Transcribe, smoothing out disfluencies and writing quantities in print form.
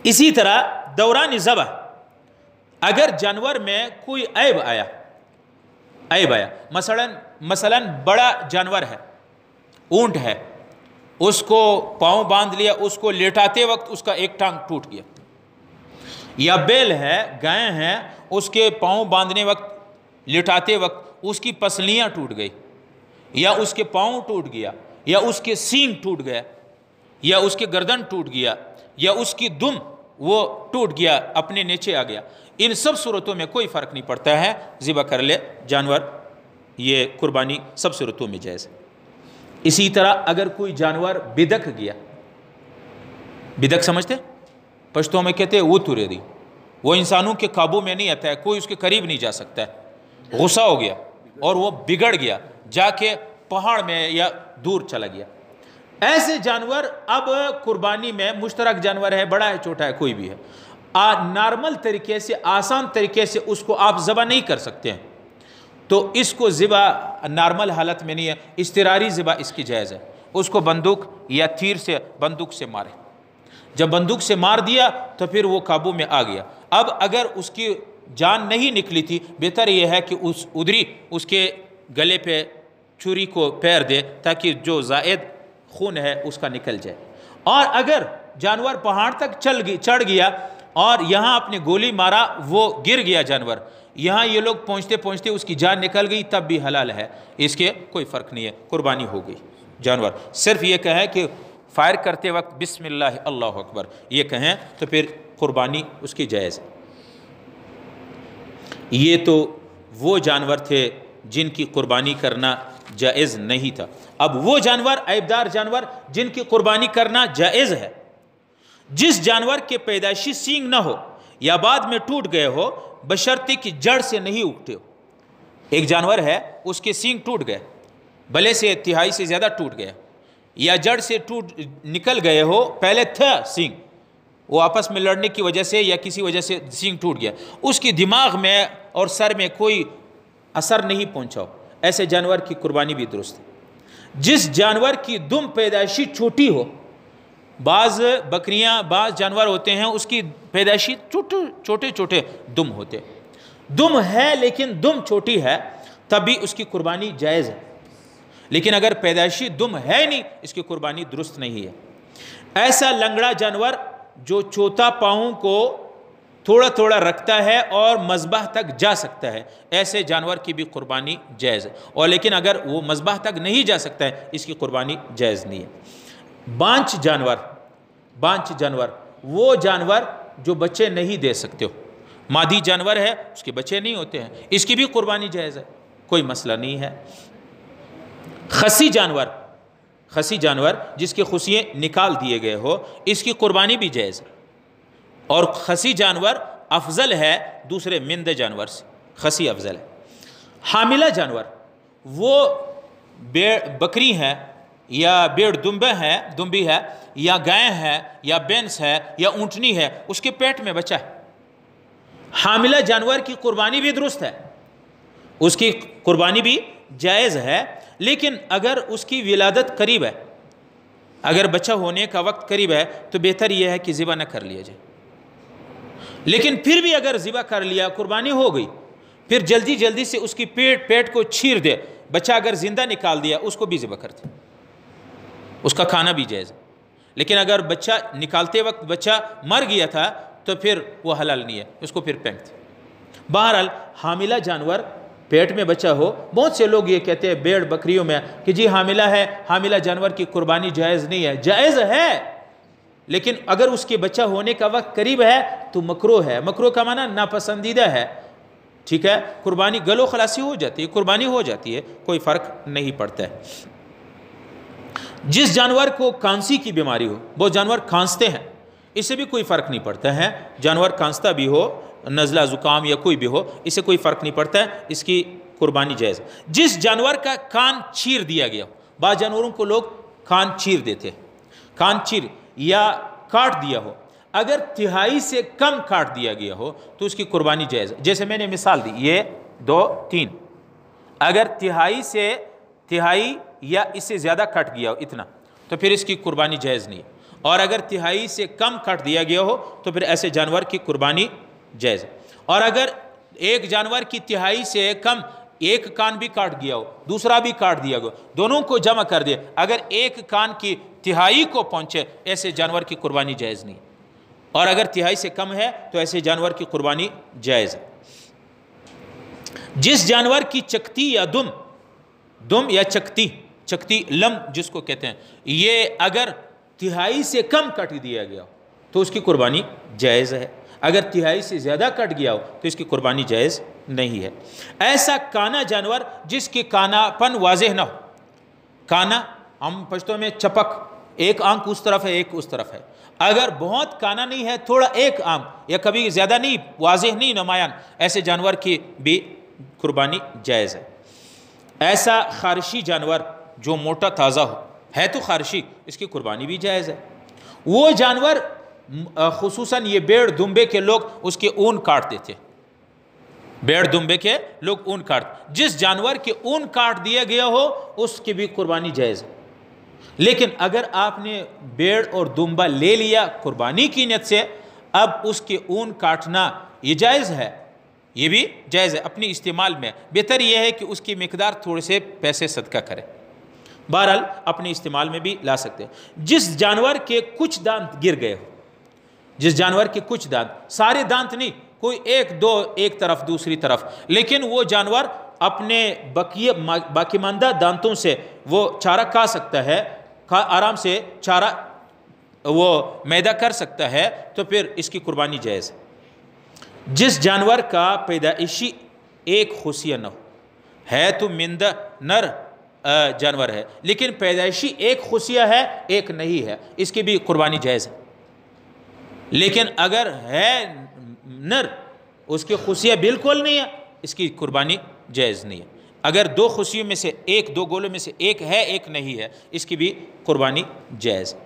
اسی طرح دوران ذبح اگر جانور میں کوئی عیب آیا مثلا بڑا جانور ہے، اونٹ ہے، اس کو پاؤں باندھ لیا، اس کو لیٹاتے وقت اس کا ایک ٹانگ ٹوٹ گیا، یا بیل ہے، گائے ہیں، اس کے پاؤں باندھنے وقت لٹاتے وقت اس کی پسلیاں ٹوٹ گئی، یا اس کے پاؤں ٹوٹ گیا، یا اس کے سینگ ٹوٹ گیا، یا اس کے گردن ٹوٹ گیا، یا اس کی دم وہ ٹوٹ گیا، اپنے نیچے آ گیا، ان سب صورتوں میں کوئی فرق نہیں پڑتا ہے، ذبح کر لے جانور، یہ قربانی سب صورتوں میں جائز ہے۔ اسی طرح اگر کوئی جانور بدک گیا، بدک سمجھتے؟ پشتوں میں کہتے ہیں وہ تورے دی، وہ انسانوں کے قابو میں نہیں آتا ہے، کوئی اس کے قریب نہیں جا سکتا ہے، غصہ ہو گیا اور وہ بگڑ گیا، جا کے پہاڑ میں یا دور چلا گیا، ایسے جانور اب قربانی میں مشترک جانور ہے، بڑا ہے چھوٹا ہے کوئی بھی ہے، نارمل طریقے سے، آسان طریقے سے اس کو آپ ذبح نہیں کر سکتے ہیں، تو اس کو ذبح نارمل حالت میں نہیں ہے، اضطراری ذبح اس کی جائز ہے، اس کو بندوق یا تیر سے، بندوق سے مارے، جب بندوق سے مار دیا تو پھر وہ قابو میں آ گیا۔ اب اگر اس کی جان نہیں نکلی تھی، بہتر یہ ہے کہ ادھری اس کے گلے پہ چھری کو پیر دے تاکہ جو زائد خون ہے اس کا نکل جائے۔ اور اگر جانور پہاڑ تک چڑھ گیا اور یہاں اپنے گولی مارا، وہ گر گیا جانور، یہاں یہ لوگ پہنچتے پہنچتے اس کی جان نکل گئی، تب بھی حلال ہے، اس کے کوئی فرق نہیں ہے، قربانی ہو گئی جانور۔ صرف یہ کہیں کہ فائر کرتے وقت بسم اللہ اللہ اکبر یہ کہیں تو پھر قربانی اس کی جائز ہے۔ یہ تو وہ جانور تھے جن کی قربانی کرنا جائز نہیں تھا۔ اب وہ جانور، عیبدار جانور، جن کی قربانی کرنا جائز ہے، جس جانور کے پیدائشی سینگ نہ ہو یا بعد میں ٹوٹ گئے ہو، بشرطے کی جڑ سے نہیں اگتے ہو۔ ایک جانور ہے، اس کے سینگ ٹوٹ گئے، بلے سے تہائی سے زیادہ ٹوٹ گئے، یا جڑ سے نکل گئے ہو، پہلے تھا سینگ، وہ آپس میں لڑنے کی وجہ سے یا کسی وجہ سے سینگ ٹوٹ گیا، اس کی دماغ میں اور سر میں کوئی اثر نہیں پہنچا ہو، ایسے جانور کی قربانی بھی درست ہے۔ جس جانور کی دم پیدائشی چھوٹی ہو، بعض بکریاں، بعض جانور ہوتے ہیں اس کی پیدائشی چھوٹے چھوٹے دم ہوتے، دم ہے لیکن دم چھوٹی ہے، تب بھی اس کی قربانی جائز ہے، لیکن اگر پیدائشی دم ہے نہیں، اس کی قربانی درست نہیں ہے۔ ایسا لنگڑا جانور جو چوتھا پاؤں کو تھوڑا تھوڑا رکھتا ہے اور مذبح تک جا سکتا ہے، ایسے جانور کی بھی قربانی جائز ہے، اور لیکن اگر وہ مذبح تک نہیں جا سکتا ہے، اس کی قربانی جائز نہیں ہے۔ بانچ جانور، وہ جانور جو بچے نہیں دے سکتے ہو، مادی جانور ہے، اس کے بچے نہیں ہوتے ہیں، اس کی بھی قربانی جائز ہے، کوئی مسئلہ نہیں ہے۔ خصی جانور جس کے خصیے نکال دیے گئے ہو، اس کی قربانی بھی جائز ہے، اور خصی جانور افضل ہے دوسرے مندے جانور سے، خصی افضل ہے۔ حاملہ جانور، وہ بکری ہے یا بیڑ دمبی ہے یا گائے ہے یا بینس ہے یا اونٹنی ہے، اس کے پیٹ میں بچہ ہے، حاملہ جانور کی قربانی بھی درست ہے، اس کی قربانی بھی جائز ہے، لیکن اگر اس کی ولادت قریب ہے، اگر بچہ ہونے کا وقت قریب ہے تو بہتر یہ ہے کہ ذبح نہ کر لیا جائے، لیکن پھر بھی اگر ذبح کر لیا، قربانی ہو گئی، پھر جلدی سے اس کی پیٹ کو چیر دے، بچہ اگر زندہ نکال دیا، اس کو بھی ذبح کرتے، اس کا کھانا بھی جائز ہے، لیکن اگر بچہ نکالتے وقت بچہ مر گیا تھا تو پھر وہ حلال نہیں ہے، اس کو پھر پھینکتے۔ بہرحال حاملہ جانور پیٹ میں بچہ ہو، بہت سے لوگ یہ کہتے ہیں بیڑ بکریوں میں کہ جی حاملہ ہے، حاملہ جانور کی قربانی جائز نہیں ہے، جائز ہے، لیکن اگر اس کے بچہ ہونے کا وقت قریب ہے تو مکروہ ہے، مکروہ کا معنی ناپسندیدہ ہے، ٹھیک ہے، قربانی گلو خلاصی ہو جاتی ہے، قربانی ہو جاتی ہے، کوئی فرق نہیں پڑتا ہے۔ جس جانور کو کھانسی کی بیماری ہو، وہ جانور کھانستے ہیں، اس سے بھی کوئی فرق نہیں پڑتا ہے، جانور کھانستا بھی ہو، نزلہ زکام یا کوئی بھی ہو، اس سے کوئی فرق نہیں پڑتا ہے، اس کی قربانی جائز۔ جس جانور کا کان چیر دیا گیا ہو، بعض جانوروں کو لوگ کان چیر دیتے، کان چیر یا کاٹ دیا ہو، اگر تہائی سے کم کاٹ دیا گیا ہو تو اس کی قربانی جائز ہے، جیسے میں نے مثال دی، یہ 2 3، اگر تہائی یا اس سے زیادہ کٹ گیا ہو اتنا، تو پھر اس کی قربانی جائز نہیں ہے، اور اگر تہائی سے کم کاٹ دیا گیا ہو تو پھر ایسے جانور کی قربانی جائز ہے۔ اور اگر ایک جانور کی تہائی سے کم، ایک کان بھی کاٹ گیا ہو، دوسرا بھی کاٹ دیا گیا، دونوں کو جمع کر دیا، اگر ایک کان کی تہائی کو پہنچے ایسے جانور کی قربانی جائز نہیں، اور اگر تہائی سے کم ہے تو ایسے جانور کی قربانی جائز ہے۔ جس جانور کی چکتی یا دم یا چکتی لم جس کو کہتے ہیں، یہ اگر تہائی سے کم کٹ دیا گیا ہو تو اس کی قربانی جائز ہے، اگر تہائی سے زیادہ کٹ گیا ہو تو اس کی قربانی جائز نہیں ہے۔ ایسا کانا جانور جس کی کانا پن واضح نہ ہو، کانا ہم پشتوں میں چپک، ایک آنکھ اس طرف ہے ایک اس طرف ہے، اگر بہت کانا نہیں ہے، تھوڑا ایک آنکھ یا کبھی زیادہ نہیں، واضح نہیں، نمایاں، ایسے جانور کی بھی قربانی جائز ہے۔ ایسا خارشی جانور جو موٹا تازہ ہو، ہے تو خارشی، اس کی قربانی بھی جائز ہے۔ وہ جانور خصوصاً یہ بیڑ دمبے کے لوگ اس کے اون کاٹتے تھے، بیڑ دمبے کے لوگ اون کاٹتے، جس جانور کے اون کاٹ دیا گیا ہو اس کی بھی قربانی جائز ہے۔ لیکن اگر آپ نے بیڑ اور دمبا لے لیا قربانی کی نیت سے، اب اس کے اون کاٹنا یہ جائز ہے، یہ بھی جائز ہے اپنی استعمال میں، بہتر یہ ہے کہ اس کی مقدار تھوڑے سے پیسے صدقہ کرے، بہرحال اپنے استعمال میں بھی لا سکتے ہیں۔ جس جانور کے کچھ دانت گر گئے ہو، جس جانور کے کچھ دانت، سارے دانت نہیں، کوئی ایک دو، ایک طرف دوسری طرف، لیکن وہ جانور اپنے باقی ماندہ دانتوں سے وہ چارہ کھا سکتا ہے، آرام سے چارہ وہ میدہ کر سکتا ہے، تو پھر اس کی قربانی جائز ہے۔ جس جانور کا پیدائشی ایک خصیہ نہ ہو، ہے تو مندہ نر جانور ہے لیکن پیدائشی ایک خصیہ ہے ایک نہیں ہے، اس کی بھی قربانی جائز ہے۔ لیکن اگر ہے نر، اس کی خصیہ بالکل نہیں ہے، اس کی قربانی جائز نہیں ہے۔ اگر دو خصیوں میں سے ایک، دو گولوں میں سے ایک ہے ایک نہیں ہے، اس کی بھی قربانی جائز ہے۔